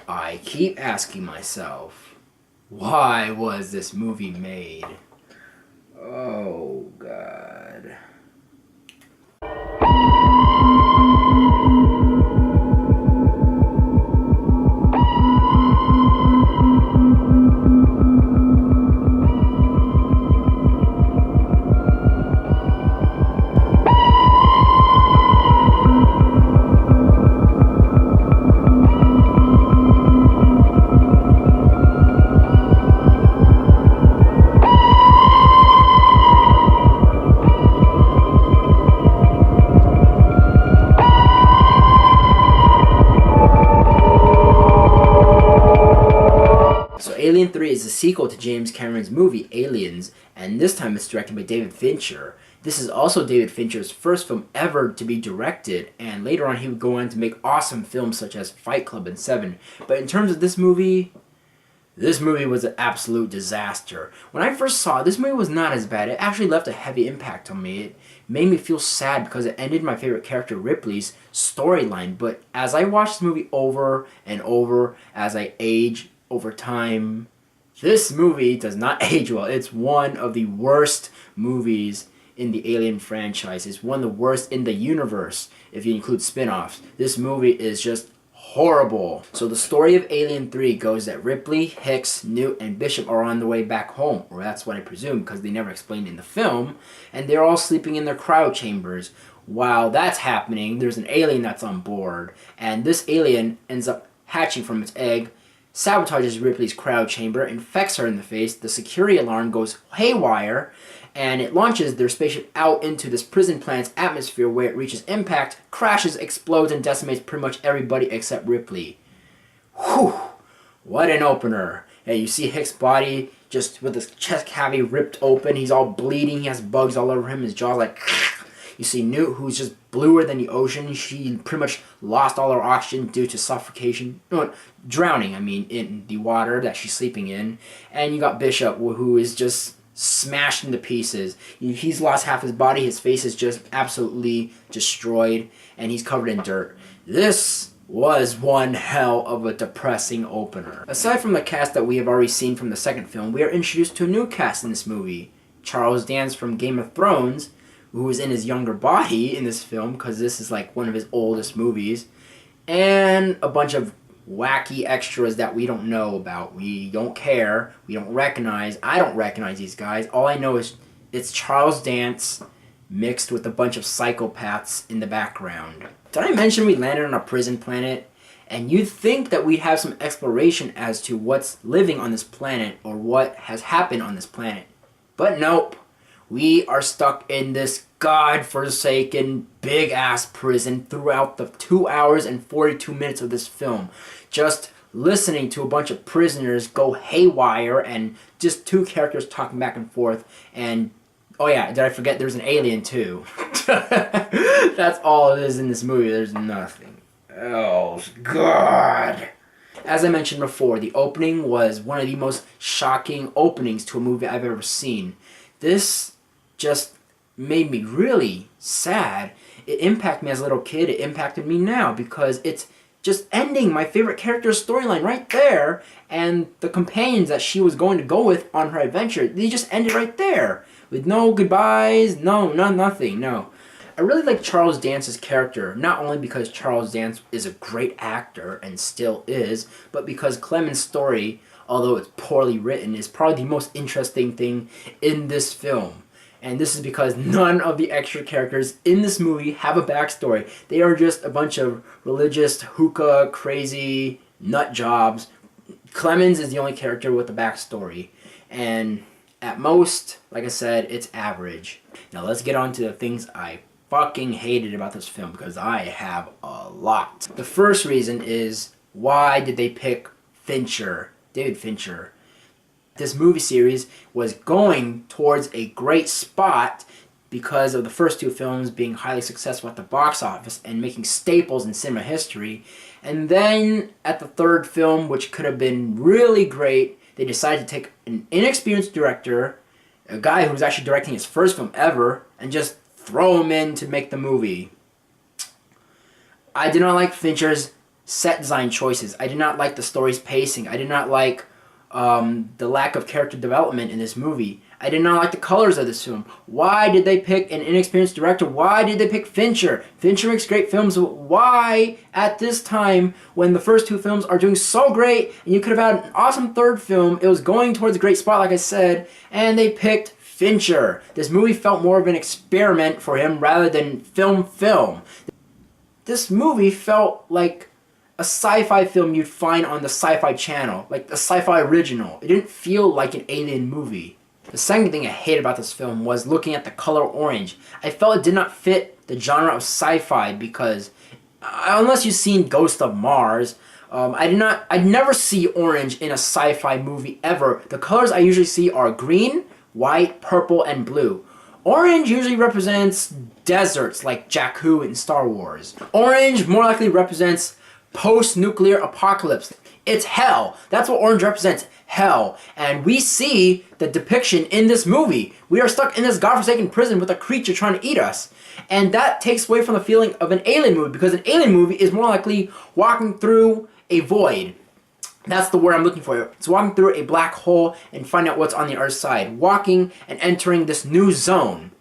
I keep asking myself, why was this movie made? Oh, God. So Alien 3 is a sequel to James Cameron's movie Aliens, and this time it's directed by David Fincher. This is also David Fincher's first film ever to be directed, and later on he would go on to make awesome films such as Fight Club and Seven. But in terms of this movie was an absolute disaster. When I first saw it, this movie was not as bad. It actually left a heavy impact on me. It made me feel sad because it ended my favorite character Ripley's storyline. But as I watched the movie over and over, as I age over time, this movie does not age well. It's one of the worst movies in the Alien franchise. It's one of the worst in the universe if you include spin-offs. This movie is just horrible. So the story of Alien 3 goes that Ripley, Hicks, Newt, and Bishop are on the way back home, or that's what I presume because they never explained in the film, and they're all sleeping in their cryo chambers. While that's happening, there's an alien that's on board, and this alien ends up hatching from its egg, sabotages Ripley's cryo chamber, infects her in the face, the security alarm goes haywire, and it launches their spaceship out into this prison planet's atmosphere where it reaches impact, crashes, explodes, and decimates pretty much everybody except Ripley. Whew! What an opener. And you see Hicks' body just with his chest cavity ripped open, he's all bleeding, he has bugs all over him, his jaw's like... You see Newt, who's just bluer than the ocean. She pretty much lost all her oxygen due to suffocation. No, drowning, in the water that she's sleeping in. And you got Bishop, who is just smashed into pieces. He's lost half his body. His face is just absolutely destroyed. And he's covered in dirt. This was one hell of a depressing opener. Aside from the cast that we have already seen from the second film, we are introduced to a new cast in this movie. Charles Dance from Game of Thrones, who is in his younger body in this film, because this is like one of his oldest movies, and a bunch of wacky extras that we don't know about. We don't care. We don't recognize. I don't recognize these guys. All I know is it's Charles Dance mixed with a bunch of psychopaths in the background. Did I mention we landed on a prison planet? And you'd think that we'd have some exploration as to what's living on this planet or what has happened on this planet. But nope. We are stuck in this godforsaken big-ass prison throughout the 2 hours and 42 minutes of this film. Just listening to a bunch of prisoners go haywire and just two characters talking back and forth. And, oh yeah, did I forget there's an alien too? That's all it is in this movie. There's nothing. Oh, God. As I mentioned before, the opening was one of the most shocking openings to a movie I've ever seen. This just made me really sad. It impacted me as a little kid. It impacted me now because it's just ending my favorite character's storyline right there, and the companions that she was going to go with on her adventure, they just ended right there with no goodbyes, nothing. I really like Charles Dance's character, not only because Charles Dance is a great actor and still is, but because Clement's story, although it's poorly written, is probably the most interesting thing in this film. And this is because none of the extra characters in this movie have a backstory. They are just a bunch of religious, hookah, crazy nut jobs. Clemens is the only character with a backstory. And at most, like I said, it's average. Now let's get on to the things I fucking hated about this film, because I have a lot. The first reason is, why did they pick David Fincher? This movie series was going towards a great spot because of the first two films being highly successful at the box office and making staples in cinema history. And then at the third film, which could have been really great, they decided to take an inexperienced director, a guy who was actually directing his first film ever, and just throw him in to make the movie. I did not like Fincher's set design choices. I did not like the story's pacing. I did not like the lack of character development in this movie. I did not like the colors of this film. Why did they pick an inexperienced director? Why did they pick Fincher? Fincher makes great films. Why, at this time, when the first two films are doing so great, and you could have had an awesome third film, it was going towards a great spot, like I said, and they picked Fincher. This movie felt more of an experiment for him rather than film. This movie felt like a sci-fi film you'd find on the Sci-Fi Channel, like the Sci-Fi original. It didn't feel like an alien movie. The second thing I hated about this film was looking at the color orange. I felt it did not fit the genre of sci-fi because, unless you've seen Ghost of Mars, I'd never see orange in a sci-fi movie ever. The colors I usually see are green, white, purple, and blue. Orange usually represents deserts like Jakku in Star Wars. Orange more likely represents post-nuclear apocalypse. It's hell. That's what orange represents. Hell. And we see the depiction in this movie. We are stuck in this godforsaken prison with a creature trying to eat us. And that takes away from the feeling of an alien movie, because an alien movie is more likely walking through a void. That's the word I'm looking for. It's walking through a black hole and finding out what's on the other side. Walking and entering this new zone.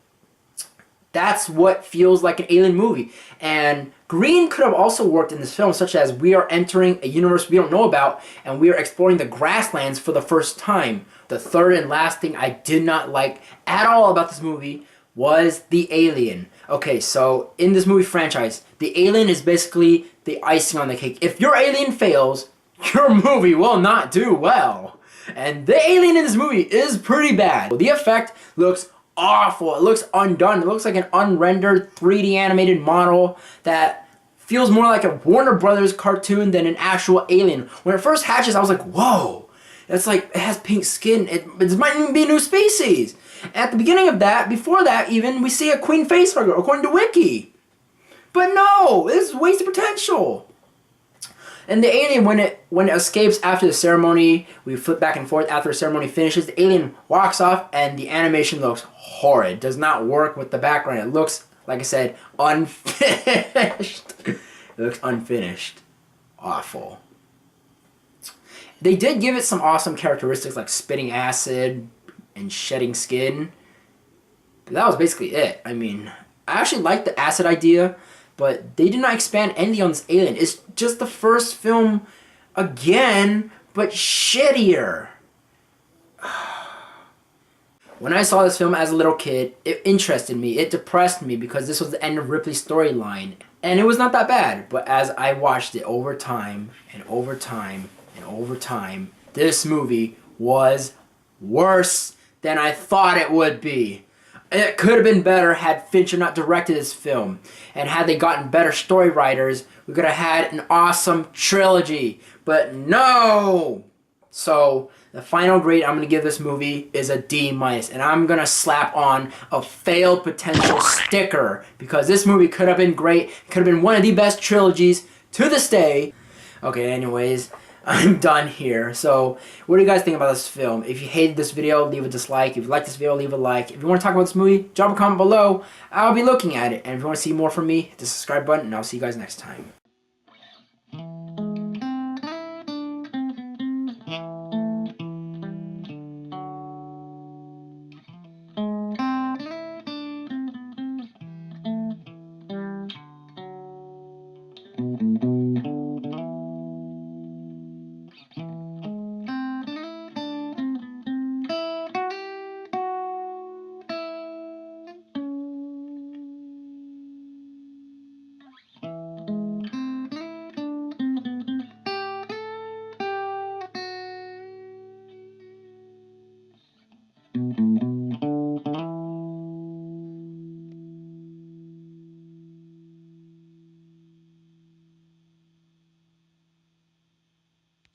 That's what feels like an alien movie. And green could have also worked in this film, such as we are entering a universe we don't know about, and we are exploring the grasslands for the first time. The third and last thing I did not like at all about this movie was the alien. Okay, so in this movie franchise, the alien is basically the icing on the cake. If your alien fails, your movie will not do well. And the alien in this movie is pretty bad. The effect looks awful. It looks undone. It looks like an unrendered 3D animated model that feels more like a Warner Brothers cartoon than an actual alien. When it first hatches, I was like, whoa. It's like, it has pink skin. It might even be a new species. At the beginning of that, before that even, we see a queen facehugger, according to Wiki. But no, this is wasted potential. And the alien, when it escapes after the ceremony, we flip back and forth after the ceremony finishes, the alien walks off and the animation looks horrid. Does not work with the background. It looks, like I said, unfinished. It looks unfinished. Awful. They did give it some awesome characteristics like spitting acid and shedding skin. But that was basically it. I mean, I actually liked the acid idea, but they did not expand anything on this alien. It's just the first film again, but shittier. When I saw this film as a little kid, it interested me. It depressed me because this was the end of Ripley's storyline. And it was not that bad. But as I watched it over time, and over time, and over time, this movie was worse than I thought it would be. It could have been better had Fincher not directed this film. And had they gotten better story writers, we could have had an awesome trilogy. But no! So, the final grade I'm going to give this movie is a D-. And I'm going to slap on a failed potential sticker. Because this movie could have been great. It could have been one of the best trilogies to this day. Okay, anyways, I'm done here. So, what do you guys think about this film? If you hated this video, leave a dislike. If you liked this video, leave a like. If you want to talk about this movie, drop a comment below. I'll be looking at it. And if you want to see more from me, hit the subscribe button, and I'll see you guys next time.